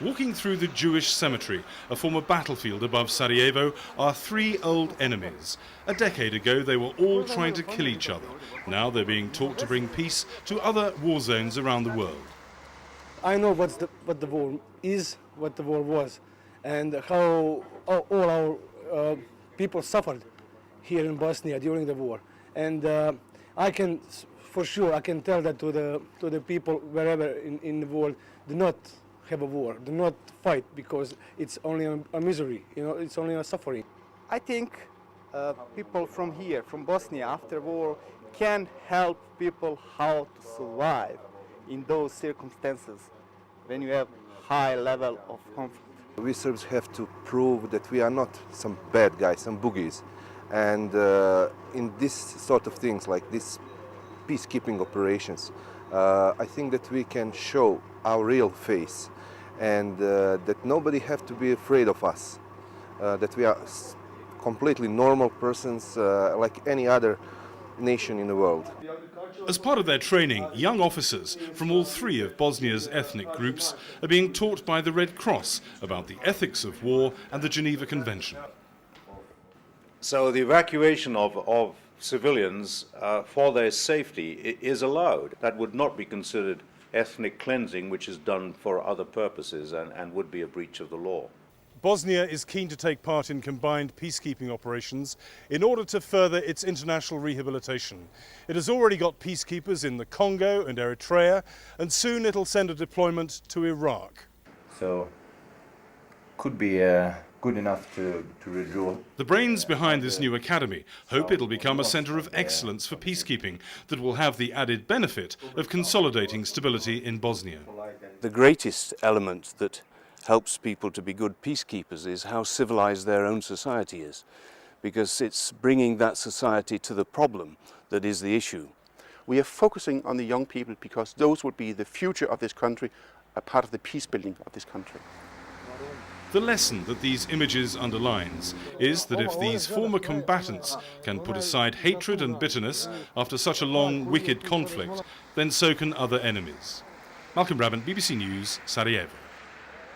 Walking through the Jewish cemetery, a former battlefield above Sarajevo, are three old enemies. A decade ago they were all trying to kill each other. Now they're being taught to bring peace to other war zones around the world. I know what the war is, what the war was, and how all our people suffered here in Bosnia during the war. And I can, for sure, I can tell that to the people wherever in the world, do not have a war, do not fight, because it's only a misery, you know, it's only a suffering. I think people from here, from Bosnia after war, can help people how to survive in those circumstances when you have high level of conflict. We Serbs have to prove that we are not some bad guys, some boogies. And in this sort of things, like these peacekeeping operations, I think that we can show our real face, and that nobody have to be afraid of us, that we are completely normal persons like any other nation in the world. As part of their training, young officers from all three of Bosnia's ethnic groups are being taught by the Red Cross about the ethics of war and the Geneva Convention. So the evacuation of civilians for their safety is allowed. That would not be considered ethnic cleansing, which is done for other purposes and would be a breach of the law. Bosnia is keen to take part in combined peacekeeping operations in order to further its international rehabilitation. It has already got peacekeepers in the Congo and Eritrea, and soon it'll send a deployment to Iraq. So, could be good enough to withdraw. The brains behind this new academy hope it'll become a centre of excellence for peacekeeping that will have the added benefit of consolidating stability in Bosnia. The greatest element that helps people to be good peacekeepers is how civilized their own society is, because it's bringing that society to the problem that is the issue. We are focusing on the young people because those would be the future of this country, a part of the peace building of this country. The lesson that these images underlines is that if these former combatants can put aside hatred and bitterness after such a long, wicked conflict, then so can other enemies. Brabant, BBC News, Sarajevo.